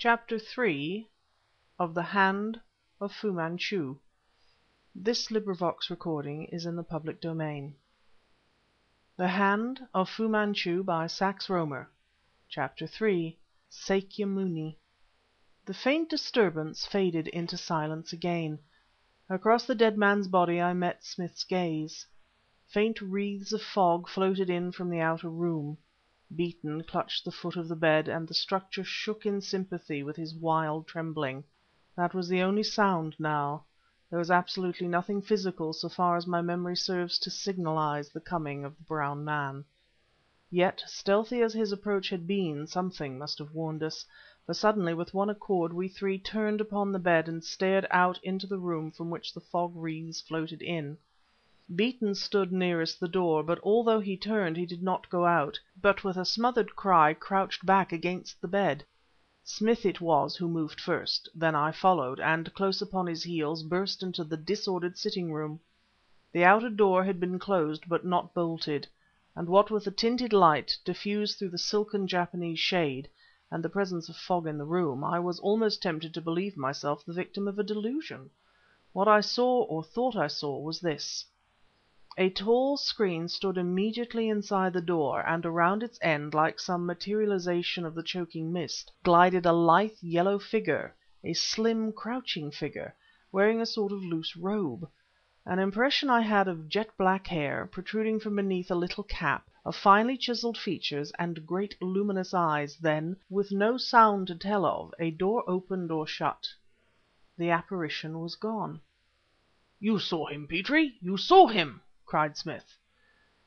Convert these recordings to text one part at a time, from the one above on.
CHAPTER III of the Hand of Fu-Manchu. The Hand of Fu-Manchu by Sax Rohmer. Chapter III. Muni. The faint disturbance faded into silence again. Across the dead man's body I met Smith's gaze. Faint wreaths of fog floated in from the outer room. Beeton clutched the foot of the bed, and the structure shook in sympathy with his wild trembling. That was the only sound now. There was absolutely nothing physical, so far as my memory serves, to signalize the coming of the brown man. Yet, stealthy as his approach had been, something must have warned us, for suddenly with one accord we three turned upon the bed and stared out into the room from which the fog wreaths floated in. Beeton stood nearest the door, but although he turned he did not go out, but with a smothered cry crouched back against the bed. Smith it was who moved first, then I followed, and close upon his heels burst into the disordered sitting room. The outer door had been closed but not bolted, and what with the tinted light diffused through the silken Japanese shade, and the presence of fog in the room, I was almost tempted to believe myself the victim of a delusion. What I saw, or thought I saw, was this. A tall screen stood immediately inside the door, and around its end, like some materialization of the choking mist, glided a lithe yellow figure, a slim, crouching figure, wearing a sort of loose robe. An impression I had of jet black hair, protruding from beneath a little cap, of finely chiseled features and great luminous eyes. Then, with no sound to tell of, a door opened or shut. The apparition was gone. "You saw him, Petrie! You saw him!" cried Smith.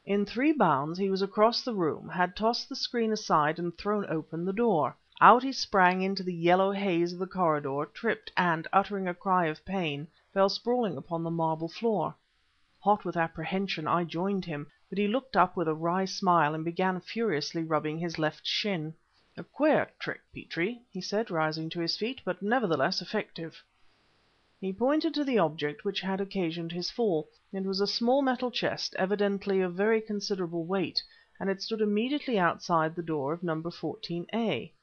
In 3 bounds he was across the room, had tossed the screen aside and thrown open the door. Out he sprang into the yellow haze of the corridor, tripped, and, uttering a cry of pain, fell sprawling upon the marble floor. Hot with apprehension, I joined him, but he looked up with a wry smile and began furiously rubbing his left shin. "A queer trick, Petrie," he said, rising to his feet, "but nevertheless effective." He pointed to the object which had occasioned his fall. It was a small metal chest, evidently of very considerable weight, and it stood immediately outside the door of No. 14A.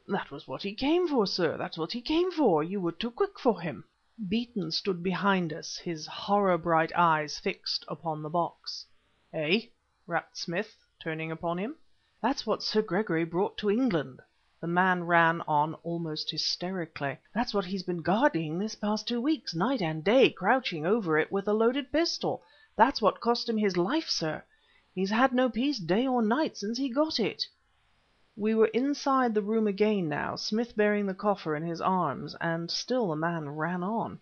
"That was what he came for, sir, that's what he came for. You were too quick for him." Beeton stood behind us, his horror bright eyes fixed upon the box. "Eh?" rapped Smith, turning upon him. "That's what Sir Gregory brought to England," the man ran on almost hysterically. "That's what he's been guarding this past 2 weeks, night and day, crouching over it with a loaded pistol. That's what cost him his life, sir. He's had no peace day or night since he got it." We were inside the room again now, Smith bearing the coffer in his arms, and still the man ran on.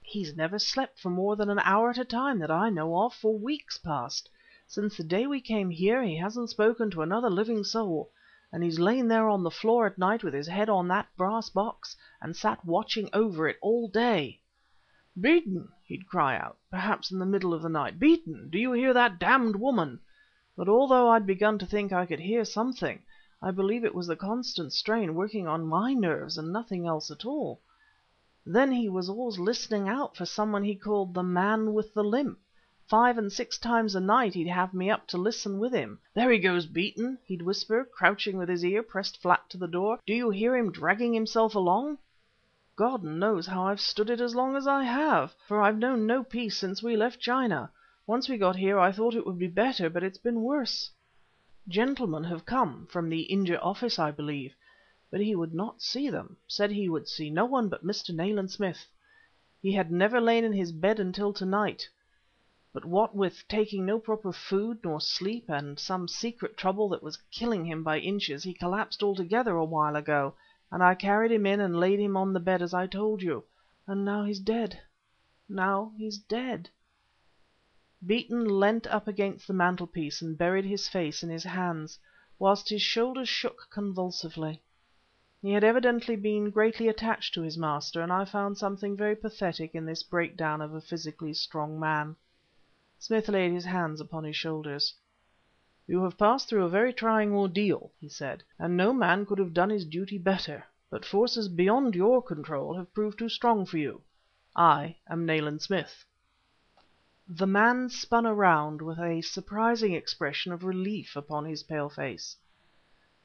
"He's never slept for more than an hour at a time that I know of for weeks past. Since the day we came here he hasn't spoken to another living soul, and he's lain there on the floor at night with his head on that brass box, and sat watching over it all day. "'Beeton!' he'd cry out, perhaps in the middle of the night, 'Beeton, do you hear that damned woman?' But although I'd begun to think I could hear something, I believe it was the constant strain working on my nerves and nothing else at all. Then he was always listening out for someone he called the Man with the Limp. 5 and 6 times a night he'd have me up to listen with him. 'There he goes, Beeton!' he'd whisper, crouching with his ear pressed flat to the door. 'Do you hear him dragging himself along?' God knows how I've stood it as long as I have, for I've known no peace since we left China. Once we got here I thought it would be better, but it's been worse. Gentlemen have come, from the India Office I believe, but he would not see them, said he would see no one but Mr. Nayland Smith. He had never lain in his bed until to-night. But what with taking no proper food nor sleep, and some secret trouble that was killing him by inches, he collapsed altogether a while ago, and I carried him in and laid him on the bed as I told you. And now he's dead. Now he's dead." Beeton leant up against the mantelpiece and buried his face in his hands, whilst his shoulders shook convulsively. He had evidently been greatly attached to his master, and I found something very pathetic in this breakdown of a physically strong man. Smith laid his hands upon his shoulders. "You have passed through a very trying ordeal," he said, "and no man could have done his duty better. But forces beyond your control have proved too strong for you. I am Nayland Smith." The man spun around with a surprising expression of relief upon his pale face.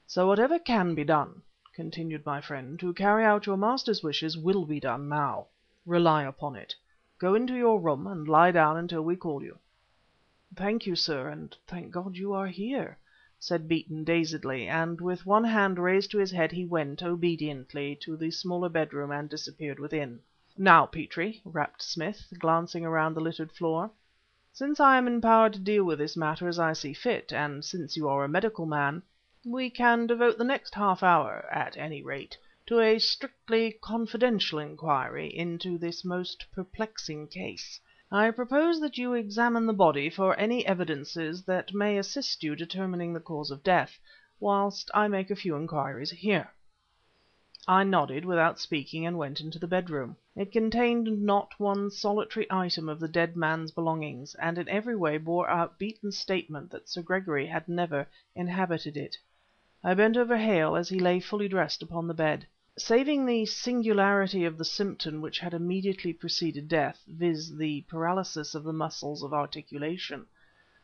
"So whatever can be done," continued my friend, "to carry out your master's wishes will be done now. Rely upon it. Go into your room and lie down until we call you." "Thank you, sir, and thank God you are here," said Beeton dazedly, and with one hand raised to his head he went, obediently, to the smaller bedroom and disappeared within. "Now, Petrie," rapped Smith, glancing around the littered floor, "since I am empowered to deal with this matter as I see fit, and since you are a medical man, we can devote the next half hour, at any rate, to a strictly confidential inquiry into this most perplexing case. I propose that you examine the body for any evidences that may assist you determining the cause of death, whilst I make a few inquiries here." I nodded without speaking and went into the bedroom. It contained not one solitary item of the dead man's belongings, and in every way bore out Beeton's statement that Sir Gregory had never inhabited it. I bent over Hale as he lay fully dressed upon the bed. Saving the singularity of the symptom which had immediately preceded death, viz., the paralysis of the muscles of articulation,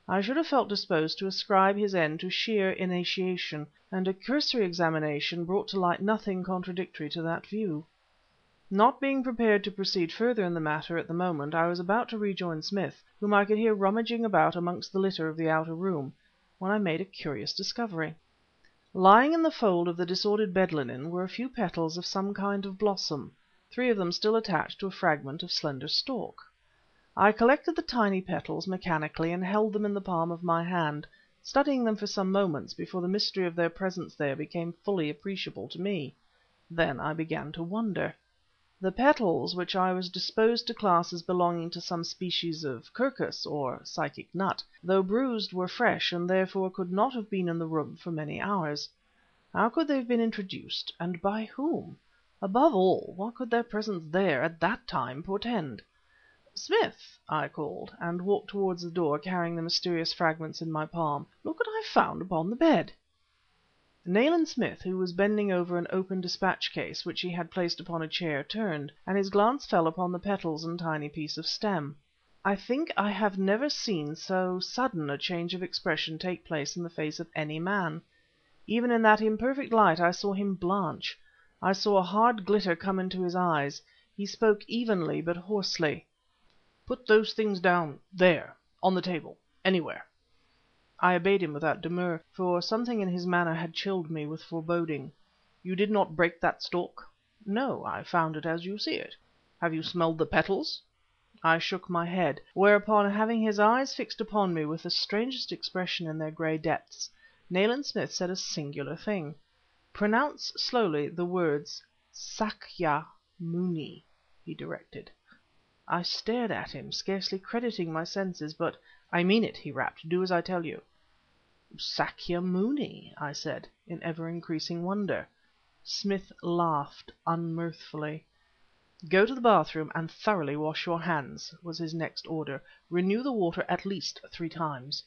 I should have felt disposed to ascribe his end to sheer inanition, and a cursory examination brought to light nothing contradictory to that view. Not being prepared to proceed further in the matter at the moment, I was about to rejoin Smith, whom I could hear rummaging about amongst the litter of the outer room, when I made a curious discovery. Lying in the fold of the disordered bed linen were a few petals of some kind of blossom, 3 of them still attached to a fragment of slender stalk. I collected the tiny petals mechanically and held them in the palm of my hand, studying them for some moments before the mystery of their presence there became fully appreciable to me. Then I began to wonder. The petals, which I was disposed to class as belonging to some species of crocus or psychic nut, though bruised, were fresh and therefore could not have been in the room for many hours. How could they have been introduced, and by whom? Above all, what could their presence there at that time portend? "Smith," I called, and walked towards the door carrying the mysterious fragments in my palm, "look what I have found upon the bed." Nayland Smith, who was bending over an open dispatch case which he had placed upon a chair, turned, and his glance fell upon the petals and tiny piece of stem. I think I have never seen so sudden a change of expression take place in the face of any man. Even in that imperfect light I saw him blanch. I saw a hard glitter come into his eyes. He spoke evenly but hoarsely. "Put those things down there on the table anywhere." I obeyed him without demur, for something in his manner had chilled me with foreboding. "You did not break that stalk?" "No, I found it as you see it." "Have you smelled the petals?" I shook my head, whereupon, having his eyes fixed upon me with the strangest expression in their grey depths, Nayland Smith said a singular thing. "Pronounce slowly the words Sakya Muni," he directed. I stared at him, scarcely crediting my senses, but "I mean it," he rapped. "Do as I tell you." "Sakya Muni," I said, in ever increasing wonder. Smith laughed unmirthfully. "Go to the bathroom and thoroughly wash your hands," was his next order. "Renew the water at least 3 times."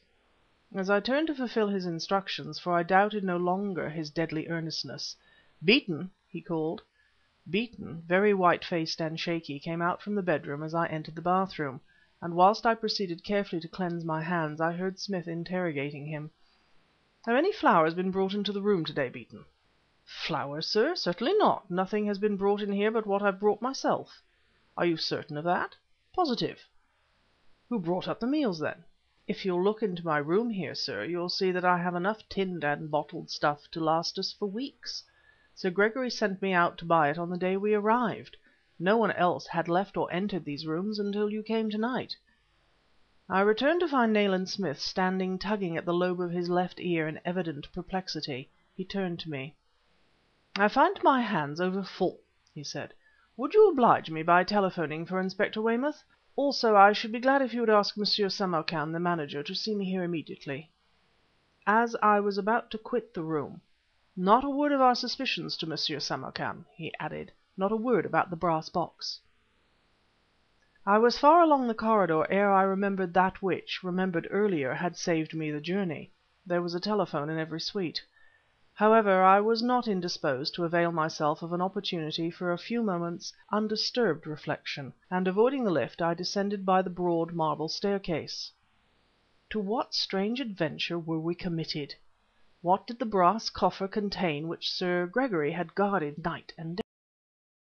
As I turned to fulfill his instructions, for I doubted no longer his deadly earnestness, "Beeton!" he called. Beeton, very white-faced and shaky, came out from the bedroom as I entered the bathroom, and whilst I proceeded carefully to cleanse my hands, I heard Smith interrogating him. "Have any flowers been brought into the room today, Beeton?" "Flowers, sir? Certainly not. Nothing has been brought in here but what I've brought myself." "Are you certain of that?" "Positive." "Who brought up the meals, then?" "If you'll look into my room here, sir, you'll see that I have enough tinned and bottled stuff to last us for weeks. Sir Gregory sent me out to buy it on the day we arrived. No one else had left or entered these rooms until you came tonight." I returned to find Nayland Smith standing tugging at the lobe of his left ear in evident perplexity. He turned to me. "I find my hands over full," he said. "Would you oblige me by telephoning for Inspector Weymouth? Also, I should be glad if you would ask Monsieur Samarkan, the manager, to see me here immediately." As I was about to quit the room, "Not a word of our suspicions to Monsieur Samarkan," he added. "Not a word about the brass box." I was far along the corridor ere I remembered that which, remembered earlier, had saved me the journey. There was a telephone in every suite. However, I was not indisposed to avail myself of an opportunity for a few moments' undisturbed reflection, and avoiding the lift, I descended by the broad marble staircase. To what strange adventure were we committed? What did the brass coffer contain which Sir Gregory had guarded night and day?